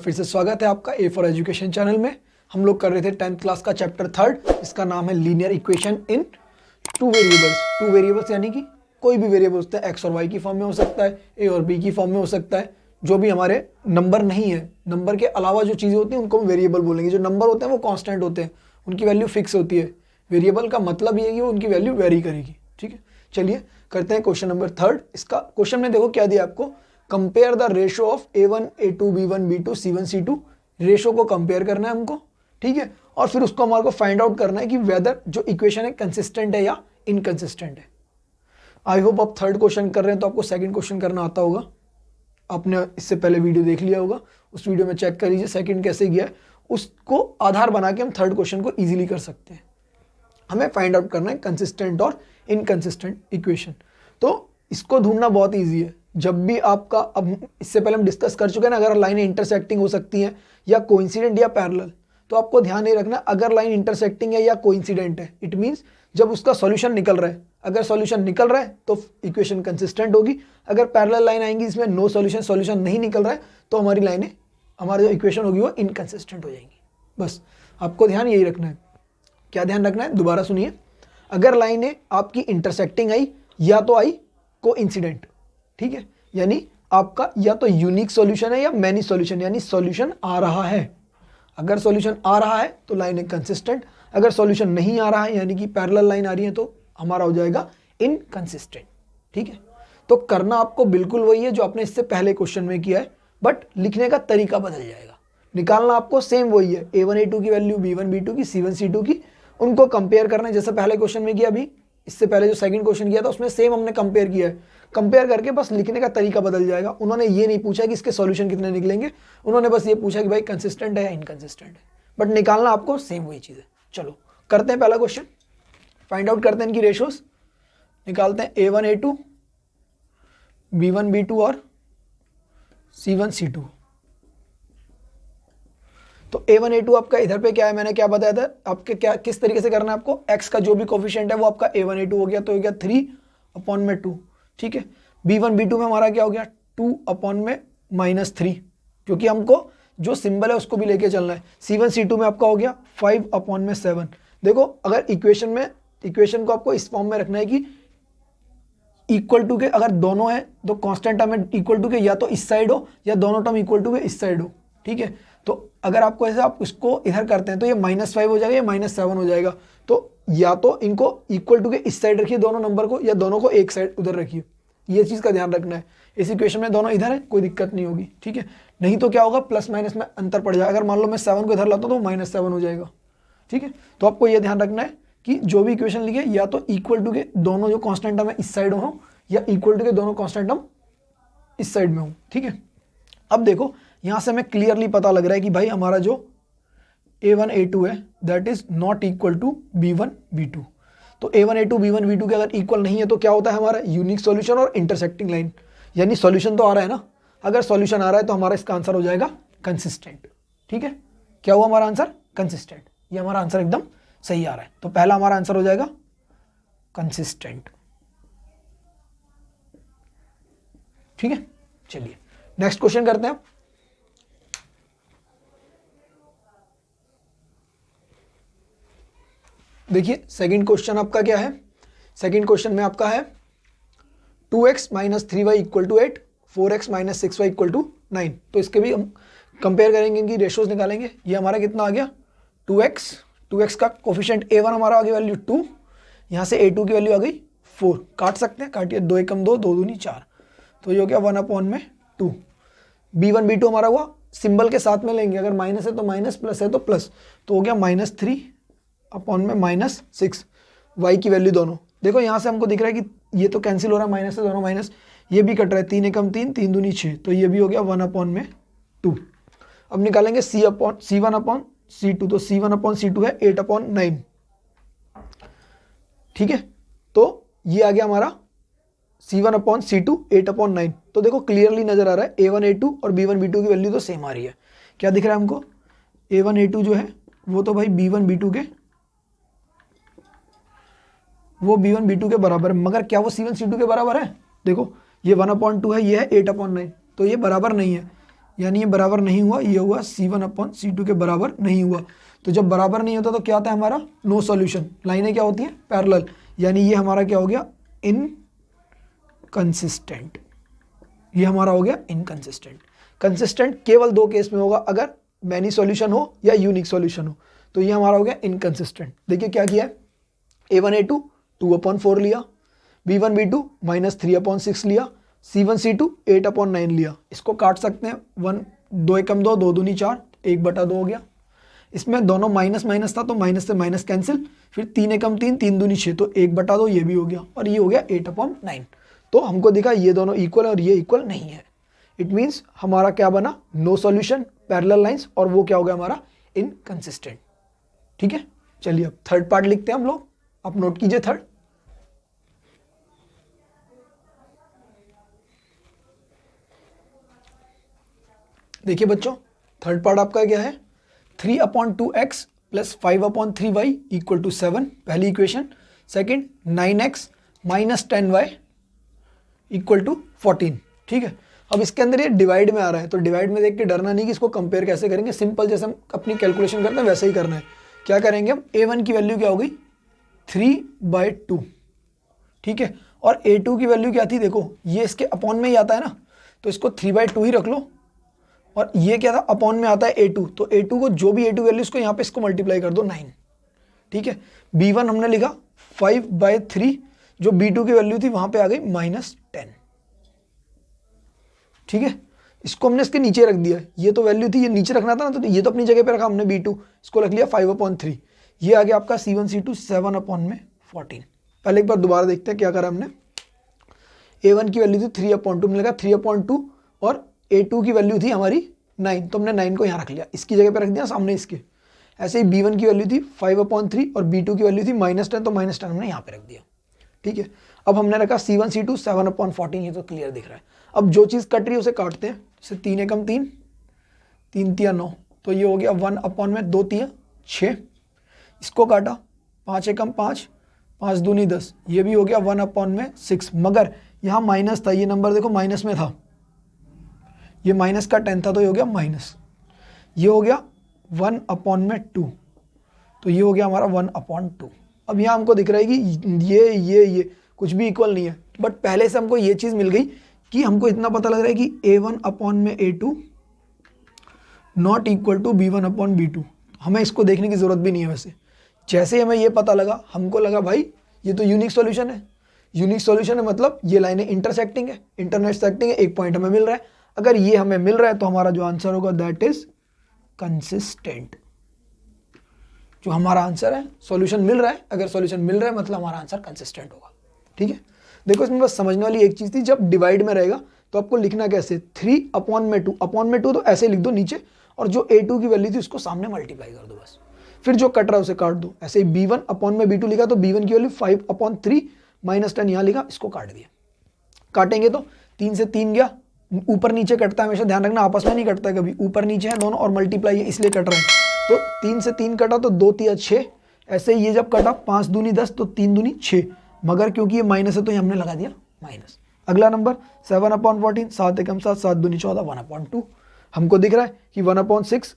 फिर से स्वागत है आपका ए फॉर एजुकेशन चैनल में। हम लोग कर रहे थे 10th क्लास का चैप्टर 3, इसका नाम है linear equation in two variables यानी कि कोई भी वेरिएबल होता है, एक्स और वाई की फॉर्म में हो सकता है, ए और बी की फॉर्म में हो सकता है, जो भी हमारे नंबर नहीं है, नंबर के अलावा जो चीज़ें होती हैं उनको हम वेरिएबल बोलेंगे। जो नंबर होते हैं वो कांस्टेंट होते हैं, उनकी वैल्यू फिक्स होती है। वेरिएबल का मतलब ये है कि वो उनकी वैल्यू वेरी करेगी। ठीक है, चलिए करते हैं क्वेश्चन नंबर 3। इसका क्वेश्चन में देखो क्या दिया आपको, compare the ratio of A1 A2 B1 B2 C1 C2। Ratio को कंपेयर करना है हमको, ठीक है, और फिर उसको हमारे को फाइंड आउट करना है कि वेदर जो इक्वेशन है कंसिस्टेंट है या इनकंसिस्टेंट है। आई होप आप 3rd क्वेश्चन कर रहे हैं तो आपको 2nd क्वेश्चन करना आता होगा। आपने इससे पहले वीडियो देख लिया होगा, उस वीडियो में चेक कर लीजिए 2nd कैसे गया है, उसको आधार बना के हम 3rd क्वेश्चन को ईजिली कर सकते हैं। हमें फाइंड आउट करना है कंसिस्टेंट और इनकंसिस्टेंट इक्वेशन। तो इसको ढूंढना बहुत ईजी है। जब भी आपका, अब इससे पहले हम डिस्कस कर चुके हैं ना, अगर लाइनें इंटरसेक्टिंग हो सकती हैं या कोइंसिडेंट या पैरेलल, तो आपको ध्यान ये रखना, अगर लाइन इंटरसेक्टिंग है या कोइंसिडेंट है, इट मीन्स जब उसका सॉल्यूशन निकल रहा है, अगर सॉल्यूशन निकल रहा है तो इक्वेशन कंसिस्टेंट होगी। अगर पैरेलल लाइन आएंगी इसमें नो सॉल्यूशन नहीं निकल रहा है तो हमारी लाइनें, हमारी जो इक्वेशन होगी वो इनकंसिस्टेंट हो जाएंगी। बस आपको ध्यान यही रखना है। क्या ध्यान रखना है, दोबारा सुनिए। अगर लाइनें आपकी इंटरसेक्टिंग आई या तो आई कोइंसिडेंट, ठीक है, यानी आपका या तो यूनिक सॉल्यूशन है या मैनी सॉल्यूशन, यानी सॉल्यूशन आ रहा है। अगर सॉल्यूशन आ रहा है तो लाइन है कंसिस्टेंट, अगर सॉल्यूशन नहीं आ रहा है यानी कि पैरेलल लाइन आ रही है तो हमारा हो जाएगा इनकंसिस्टेंट। ठीक है, तो करना आपको बिल्कुल वही है जो आपने इससे पहले क्वेश्चन में किया है, बट लिखने का तरीका बदल जाएगा। निकालना आपको सेम वही है, A1 A2 की वैल्यू B1 B2 की C1 C2 की, उनको कंपेयर करना है जैसे पहले क्वेश्चन में किया। अभी इससे पहले जो 2nd क्वेश्चन किया था उसमें सेम हमने कंपेयर किया है। कंपेयर करके बस लिखने का तरीका बदल जाएगा। उन्होंने ये नहीं पूछा कि इसके सॉल्यूशन कितने निकलेंगे, उन्होंने बस ये पूछा कि भाई कंसिस्टेंट है या इनकंसिस्टेंट है, बट निकालना आपको सेम वही चीज़ है। चलो करते हैं पहला क्वेश्चन, फाइंड आउट करते हैं इनकी रेशोज, निकालते हैं A1 A2 B1 B2 और C1 C2। तो A1 A2 आपका इधर पे क्या है, मैंने क्या बताया था आपके, क्या किस तरीके से करना है आपको, x का जो भी कोफिशिएंट है वो आपका A1 A2 हो गया, तो हो गया 3/2। ठीक है, B1 B2 में हमारा क्या हो गया 2/-3, क्योंकि हमको जो सिंबल है उसको भी लेके चलना है। C1 C2 में आपका हो गया 5/7। देखो अगर इक्वेशन को आपको इस फॉर्म में रखना है कि इक्वल टू के, अगर दोनों है तो कांस्टेंट टर्म है इक्वल टू के, या तो इस साइड हो या दोनों टर्म इक्वल टू के इस साइड हो। ठीक है, तो अगर आपको ऐसे आप इसको इधर करते हैं तो ये -5 हो जाएगा, ये -7 हो जाएगा। तो या तो इनको इक्वल टू के इस साइड रखिए दोनों नंबर को, या दोनों को एक साइड उधर रखिए। ये चीज़ का ध्यान रखना है। इस इक्वेशन में दोनों इधर है, कोई दिक्कत नहीं होगी। ठीक है, नहीं तो क्या होगा, प्लस माइनस में अंतर पड़ जाएगा। अगर मान लो मैं 7 को इधर लाता हूँ तो -7 हो जाएगा। ठीक है, तो आपको ये ध्यान रखना है कि जो भी इक्वेशन लिखे या तो इक्वल टू के दोनों जो कांस्टेंट टर्म है इस साइड हो, या इक्वल टू के दोनों कांस्टेंट टर्म इस साइड में हो। ठीक है, अब देखो यहां से हमें क्लियरली पता लग रहा है कि भाई हमारा जो A1 A2 है that is not equal to B1 B2। तो A1 A2 B1 B2 के अगर इक्वल नहीं है तो क्या होता है हमारा यूनिक सॉल्यूशन और इंटरसेक्टिंग लाइन, यानी सॉल्यूशन तो आ रहा है ना। अगर सॉल्यूशन आ रहा है तो हमारा इसका आंसर हो जाएगा कंसिस्टेंट। ठीक है, क्या हुआ हमारा आंसर, कंसिस्टेंट। ये हमारा आंसर एकदम सही आ रहा है, तो पहला हमारा आंसर हो जाएगा कंसिस्टेंट। ठीक है, चलिए नेक्स्ट क्वेश्चन करते हैं। देखिए 2nd क्वेश्चन आपका क्या है, 2nd क्वेश्चन में आपका है 2x - 3y = 8, 4x - 6y = 9। तो इसके भी हम कंपेयर करेंगे, इनकी रेशोज निकालेंगे। ये हमारा कितना आ गया 2x का कोफिशिएंट A1 हमारा आ गया वैल्यू 2, यहाँ से A2 की वैल्यू आ गई 4। काट सकते हैं, काटिए, 2 × 2 2 दूनी 4, तो ये हो गया 1/2। B1 B2 हमारा हुआ सिंबल के साथ में लेंगे, अगर माइनस है तो माइनस, प्लस है तो प्लस, तो हो गया -3/6। y की वैल्यू दोनों देखो, यहाँ से हमको दिख रहा है कि ये तो कैंसिल हो रहा है, माइनस से दोनों माइनस, ये भी कट रहा है, 3 × 3 3 दूनी 6, तो ये भी हो गया 1/2। अब निकालेंगे C1/C2, तो C1/C2 है 8/9। ठीक है, तो ये आ गया हमारा C1/C2 8/9। तो देखो क्लियरली नजर आ रहा है A1 A2 और B1 B2 की वैल्यू तो सेम आ रही है। क्या दिख रहा है हमको, A1 A2 जो है वो तो भाई B1 B2 के बराबर है, मगर क्या वो C1 C2 के बराबर है। देखो ये 1/2 है, ये है 8/9, तो ये बराबर नहीं है। यानी ये बराबर नहीं हुआ, ये हुआ C1/C2 के बराबर नहीं हुआ। तो जब बराबर नहीं होता तो क्या आता है हमारा, नो सॉल्यूशन। लाइनें क्या होती हैं, पैरेलल, यानी ये हमारा क्या हो गया, इनकंसिस्टेंट। ये हमारा हो गया इनकंसिस्टेंट। कंसिस्टेंट केवल दो केस में होगा, अगर मैनी सॉल्यूशन हो या यूनिक सॉल्यूशन हो। तो ये हमारा हो गया इनकंसिस्टेंट। देखिए क्या किया है, A1 A2 2/4 लिया, B1 B2 -3/6 लिया, C1 C2 8/9 लिया। इसको काट सकते हैं, 1 2 एकम 2 2 दूनी 4 1/2 हो गया। इसमें दोनों माइनस माइनस था तो माइनस से माइनस कैंसिल, फिर 3 एकम 3 3 दूनी 6 तो 1/2 ये भी हो गया, और ये हो गया 8/9। तो हमको दिखा ये दोनों इक्वल और ये इक्वल नहीं है। इट मीन्स हमारा क्या बना, नो सॉल्यूशन, पैरेलल लाइंस, और वो क्या हो गया हमारा, इनकंसिस्टेंट। ठीक है, चलिए अब थर्ड पार्ट लिखते हैं हम लोग। आप नोट कीजिए थर्ड। देखिए बच्चों, थर्ड पार्ट आपका क्या है, 3/2x + 5/3y = 7, पहली इक्वेशन। Second 9x - 10y = 14। ठीक है, अब इसके अंदर ये डिवाइड में आ रहा है, तो डिवाइड में देख के डरना नहीं कि इसको कंपेयर कैसे करेंगे। सिंपल जैसे हम अपनी कैलकुलेशन करते हैं वैसे ही करना है। क्या करेंगे हम, A1 की वैल्यू क्या हो गई, 3/2। ठीक है, और A2 की वैल्यू क्या थी, देखो ये इसके अपॉन में ही आता है ना, तो इसको 3/2 ही रख लो। और ये क्या था, अपॉन में आता है A2, तो A2 को जो भी A2 वैल्यू इसको यहाँ पे इसको मल्टीप्लाई कर दो 9। ठीक है, B1 हमने लिखा 5/3, जो B2 की वैल्यू थी वहां पे आ गई -10। ठीक है, इसको हमने इसके नीचे रख दिया, ये तो वैल्यू थी, ये नीचे रखना था ना, तो ये तो अपनी जगह पे रखा हमने B2, इसको रख लिया 5/3। ये आ गया आपका C1 C2 7/14। पहले एक बार दोबारा देखते हैं क्या करा हमने। A1 की वैल्यू थी 3/2 में लगा 3/2, और A2 की वैल्यू थी हमारी 9, तो हमने 9 को यहाँ रख लिया, इसकी जगह पे रख दिया सामने इसके। ऐसे ही B1 की वैल्यू थी 5/3 और B2 की वैल्यू थी -10, तो -10 हमने यहाँ पे रख दिया। ठीक है, अब हमने रखा C1 C2 7/14, ये तो क्लियर दिख रहा है। अब जो चीज़ कट रही है उसे काटते हैं, जैसे 3 एकम 3 3 तिया 9, तो ये हो गया 1/2 तिया 6। इसको काटा 5 एकम 5 5 दूनी 10, ये भी हो गया 1/6। मगर यहाँ माइनस था, ये नंबर देखो माइनस में था, ये माइनस का 10 था, तो ये हो गया माइनस, ये हो गया 1/2, तो ये हो गया हमारा 1/2। अब यहाँ हमको दिख रहा है कि ये कुछ भी इक्वल नहीं है, बट पहले से हमको ये चीज़ मिल गई कि हमको इतना पता लग रहा है कि A1/A2 not equal to B1/B2। हमें इसको देखने की ज़रूरत भी नहीं है। वैसे जैसे ही हमें ये पता लगा, हमको लगा भाई ये तो यूनिक सॉल्यूशन है। यूनिक सॉल्यूशन है मतलब ये लाइनें इंटरसेक्टिंग है, इंटरसेक्टिंग है, एक पॉइंट हमें मिल रहा है। अगर ये हमें मिल रहा है तो हमारा जो आंसर होगा दैट इज कंसिस्टेंट। जो हमारा आंसर है, सॉल्यूशन मिल रहा है, अगर सॉल्यूशन मिल रहा है मतलब हमारा आंसर कंसिस्टेंट होगा। ठीक है, देखो इसमें बस समझने वाली एक चीज़ थी, जब डिवाइड में रहेगा तो आपको लिखना कैसे, 3/2, अपॉन में 2 तो ऐसे लिख दो नीचे, और जो A2 की वैल्यू थी उसको सामने मल्टीप्लाई कर दो बस, फिर जो कट रहा है उसे काट दो। ऐसे ही B1/B2 लिखा तो B1 की वैल्यू 5/3 -10 यहाँ लिखा, इसको काट दिया। काटेंगे तो 3 से 3 गया, ऊपर नीचे कटता है हमेशा, ध्यान रखना आपस में नहीं कटता है कभी, ऊपर नीचे है दोनों और मल्टीप्लाई है इसलिए कट रहा है। तो 3 से 3 कटा तो 2 तिया 6, ऐसे ही ये जब कटा 5 दूनी 10 तो 3 दूनी 6, मगर क्योंकि ये माइनस है तो ये हमने लगा दिया माइनस। अगला नंबर 7/14, 7 एकम 7 7 दूनी 14, 1/2। हमको दिख रहा है कि 1/6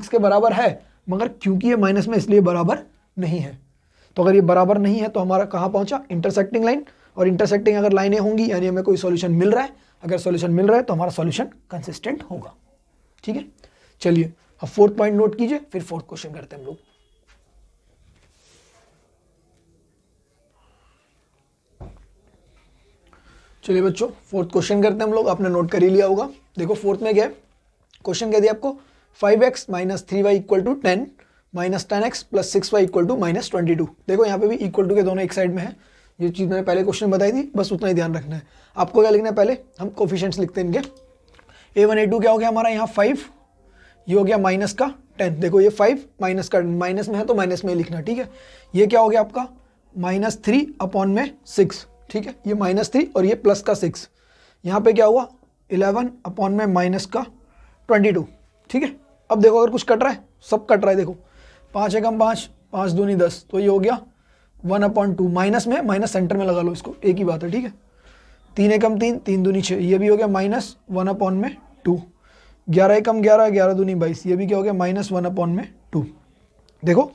के बराबर है, मगर क्योंकि ये माइनस में इसलिए बराबर नहीं है। तो अगर ये बराबर नहीं है तो हमारा कहाँ पहुंचा, इंटरसेक्टिंग लाइन, और इंटरसेक्टिंग अगर लाइनें होंगी यानी हमें कोई सॉल्यूशन मिल रहा है। अगर सॉल्यूशन मिल रहा है तो हमारा सॉल्यूशन कंसिस्टेंट होगा। ठीक है, चलिए अब फोर्थ पॉइंट नोट कीजिए, फिर फोर्थ क्वेश्चन करते हैं हम लोग। चलिए बच्चों, फोर्थ क्वेश्चन करते हैं हम लोग। आपने नोट कर ही लिया होगा। देखो फोर्थ में क्या है, क्वेश्चन कह दिया आपको 5x - 3y = 10 -10x + 6y = -22। देखो यहाँ पे भी इक्वल टू के दोनों एक साइड में है। ये चीज़ मैंने पहले क्वेश्चन बताई थी, बस उतना ही ध्यान रखना है। आपको क्या लिखना है, पहले हम कोफिशिएंट्स लिखते हैं इनके। A1 A2 क्या हो गया हमारा यहाँ 5, ये हो गया माइनस का 10। देखो ये 5 माइनस का, माइनस में है तो माइनस में ही लिखना। ठीक है, ये क्या हो गया आपका -3/6। ठीक है, ये -3 और ये प्लस का 6। यहाँ पे क्या हुआ 11/-22। ठीक है, अब देखो अगर कुछ कट रहा है, सब कट रहा है। देखो 5 एकम 5 5 दूनी 10, तो ये हो गया 1/2। माइनस में, माइनस सेंटर में लगा लो इसको, एक ही बात है। ठीक है, 3 एकम 3 3 दूनी 6, ये भी हो गया -1/2। 2, 11 एकम 11, 11 दूनी 22, ये भी क्या हो गया -1/2। देखो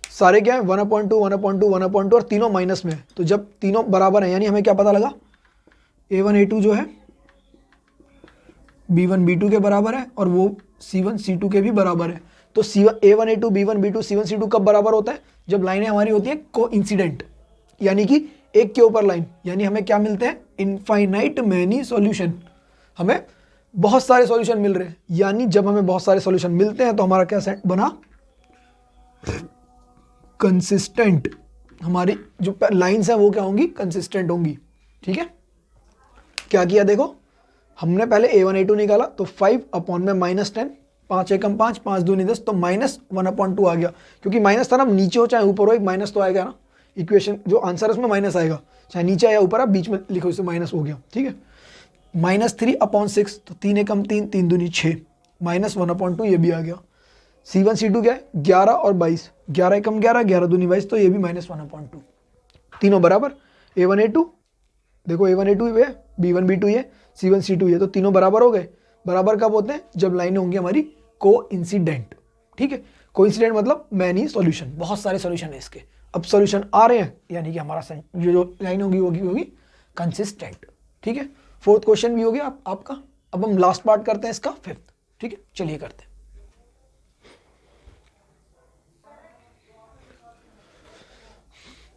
सारे क्या है 1/2, 1/2, 1/2 और तीनों माइनस में है, तो जब तीनों बराबर है यानी हमें क्या पता लगा, A1 A2 जो है B1 B2 के बराबर है और वो C1 C2 के भी बराबर है। तो A1 A2 B1 B2 C1 C2 कब बराबर होता है, जब लाइनें हमारी होती हैं कोइंसिडेंट, यानी कि एक के ऊपर लाइन, यानी हमें क्या मिलते हैं, इनफाइनाइट मैनी सॉल्यूशन, हमें बहुत सारे सॉल्यूशन मिल रहे हैं। यानी जब हमें बहुत सारे सॉल्यूशन मिलते हैं तो हमारा क्या सेट बना, कंसिस्टेंट, हमारी जो लाइंस हैं वो क्या होंगी, कंसिस्टेंट होंगी। ठीक है, क्या किया देखो, हमने पहले A1 A2 निकाला तो 5/10, 5 एकम 5, 5 दूनी 10, तो -1/2 आ गया, क्योंकि माइनस था ना, नीचे हो चाहे ऊपर हो एक माइनस तो आएगा ना, इक्वेशन जो आंसर है उसमें माइनस आएगा, चाहे नीचे या ऊपर, आप बीच में लिखो इसे, माइनस हो गया। ठीक है, -3/6, तो 3 एकम 3, 3 दूनी 6, -1/2 ये भी आ गया। C1 C2 क्या है 11 और 22, 11 एकम 11, 11 दूनी 22, तो ये भी -1/2, तीनों बराबर। A1 A2 देखो, A1 A2 ये, B1 B2 ये, C1 C2 ये, तो तीनों बराबर हो गए। बराबर कब होते हैं, जब लाइनें होंगी हमारी कोइंसिडेंट। ठीक है, कोइंसिडेंट मतलब मैनी सॉल्यूशन, बहुत सारे सॉल्यूशन है इसके। अब सॉल्यूशन आ रहे हैं यानी कि हमारा जो लाइन होगी वो होगी कंसिस्टेंट। ठीक है, फोर्थ क्वेश्चन भी हो गया आपका। अब हम लास्ट पार्ट करते हैं इसका, फिफ्थ। ठीक है, चलिए करते हैं।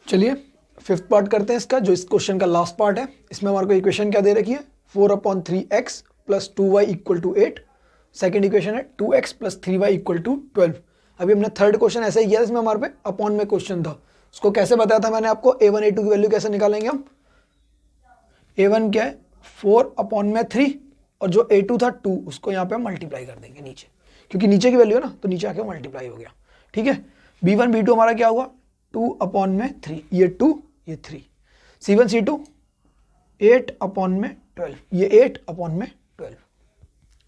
चलिए फिफ्थ पार्ट करते हैं इसका, जो इस क्वेश्चन का लास्ट पार्ट है। इसमें हमारे को इक्वेशन क्या दे रखी है, 4/3x + 2y = 8। सेकेंड इक्वेशन है 2x + 3y = 12। अभी हमने थर्ड क्वेश्चन ऐसे ही किया, इसमें हमारे पे अपॉन में क्वेश्चन था, उसको कैसे बताया था मैंने आपको, A1 A2 की वैल्यू कैसे निकालेंगे हम। A1 क्या है 4/3 और जो A2 था 2, उसको यहाँ पे हम मल्टीप्लाई कर देंगे नीचे, क्योंकि नीचे की वैल्यू है ना, तो नीचे आके मल्टीप्लाई हो गया। ठीक है, B1 B2 हमारा क्या हुआ 2/3, ये 2 ये 3। C1 C2 8/12, ये 8/12।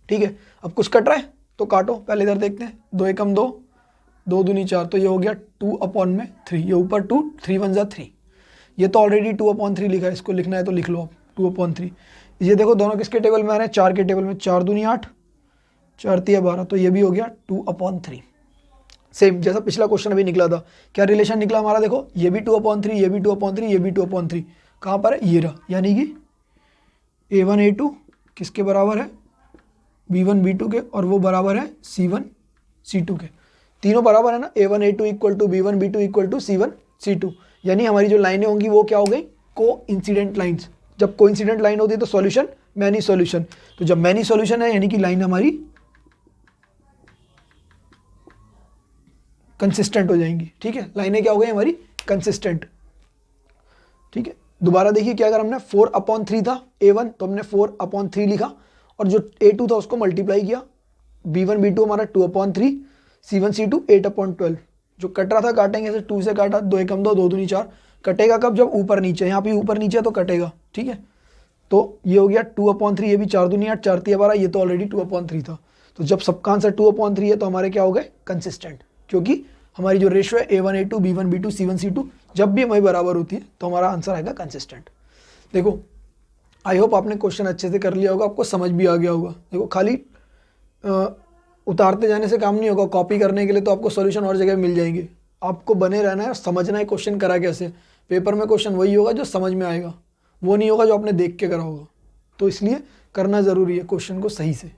ठीक है, अब कुछ कट रहा है तो काटो, पहले इधर देखते हैं, 2 एकम 2, 2 दूनी 4, तो ये हो गया 2/3, ये ऊपर 2, 3 1 जा 3, ये तो ऑलरेडी 2/3 लिखा है, इसको लिखना है तो लिख लो आप 2/3। ये देखो दोनों किसके टेबल में आ रहे हैं, 4 के टेबल में, 4 दूनी 8, 4 3 12, तो ये भी हो गया 2/3। सेम जैसा पिछला क्वेश्चन अभी निकला था, क्या रिलेशन निकला हमारा, देखो ये भी 2/3, ये भी 2/3, ये भी 2/3, कहाँ पर है, ये रहा, यानी कि A1 A2 किसके बराबर है, B1 B2 के, और वो बराबर है C1 C2 के। तीनों बराबर है ना, A1 A2 = B1 B2 = C1 C2, यानी हमारी जो लाइनें होंगी वो क्या हो गई, कोइंसिडेंट लाइंस। जब कोइंसिडेंट लाइन होती है तो सॉल्यूशन मैनी सॉल्यूशन, तो जब मैनी सॉल्यूशन है यानी कि लाइन हमारी कंसिस्टेंट हो जाएंगी। ठीक है, लाइनें क्या हो गई हमारी, कंसिस्टेंट। ठीक है, दोबारा देखिए क्या, अगर हमने 4/3 था A1 तो हमने 4/3 लिखा, और जो A2 था उसको मल्टीप्लाई किया, B1 B2 हमारा 2/3, C1 C2 8/12। जो कट रहा था काटेंगे, ऐसे 2 से काटा, 2 एकम 2, 2 दूनी 4, कटेगा कब, जब ऊपर नीचे, यहाँ पे ऊपर नीचे तो कटेगा। ठीक है, तो ये हो गया 2/3, ये भी 4 दूनी 8, 4 3 12, ये तो ऑलरेडी 2/3 था। तो जब सबका आंसर 2/3 है तो हमारे क्या हो गए, कंसिस्टेंट, क्योंकि हमारी जो रेशियो है A1 A2 B1 B2 C1 C2 जब भी हमारी बराबर होती है तो हमारा आंसर आएगा कंसिस्टेंट। देखो आई होप आपने क्वेश्चन अच्छे से कर लिया होगा, आपको समझ भी आ गया होगा। देखो खाली उतारते जाने से काम नहीं होगा, कॉपी करने के लिए तो आपको सॉल्यूशन और जगह मिल जाएंगे, आपको बने रहना है और समझना है क्वेश्चन करा कैसे। पेपर में क्वेश्चन वही होगा जो समझ में आएगा, वो नहीं होगा जो आपने देख के करा होगा, तो इसलिए करना ज़रूरी है क्वेश्चन को सही से।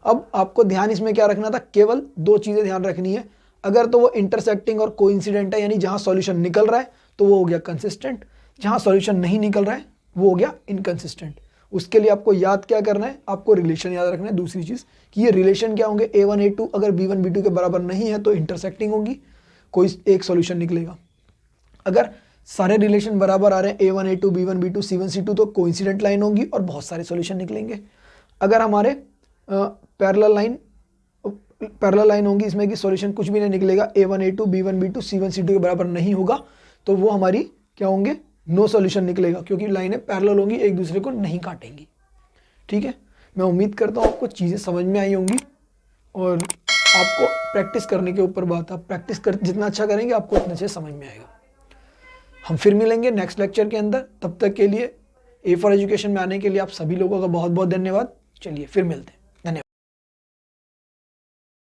अब आपको ध्यान इसमें क्या रखना था, केवल 2 चीज़ें ध्यान रखनी है। अगर तो वो इंटरसेक्टिंग और कोइंसिडेंट है, यानी जहाँ सॉल्यूशन निकल रहा है तो वो हो गया कंसिस्टेंट, जहाँ सॉल्यूशन नहीं निकल रहा है वो हो गया इनकंसिस्टेंट। उसके लिए आपको याद क्या करना है, आपको रिलेशन याद रखना है। दूसरी चीज़ कि ये रिलेशन क्या होंगे, A1 A2 अगर B1 B2 के बराबर नहीं है तो इंटरसेक्टिंग होगी, कोई एक सॉल्यूशन निकलेगा। अगर सारे रिलेशन बराबर आ रहे हैं A1 A2 B1 B2 C1 C2 तो कोइंसिडेंट लाइन होगी और बहुत सारे सॉल्यूशन निकलेंगे। अगर हमारे पैरेलल लाइन होंगी इसमें कि सॉल्यूशन कुछ भी नहीं निकलेगा, A1 A2 B1 B2 C1 C2 के बराबर नहीं होगा, तो वो हमारी क्या होंगे, नो सॉल्यूशन निकलेगा, क्योंकि लाइनें पैरेलल होंगी, एक दूसरे को नहीं काटेंगी। ठीक है, मैं उम्मीद करता हूँ आपको चीज़ें समझ में आई होंगी, और आपको प्रैक्टिस करने के ऊपर बात है, आप प्रैक्टिस कर जितना अच्छा करेंगे आपको उतना अच्छे समझ में आएगा। हम फिर मिलेंगे नेक्स्ट लेक्चर के अंदर, तब तक के लिए A फॉर एजुकेशन में आने के लिए आप सभी लोगों का बहुत बहुत धन्यवाद। चलिए फिर मिलते हैं।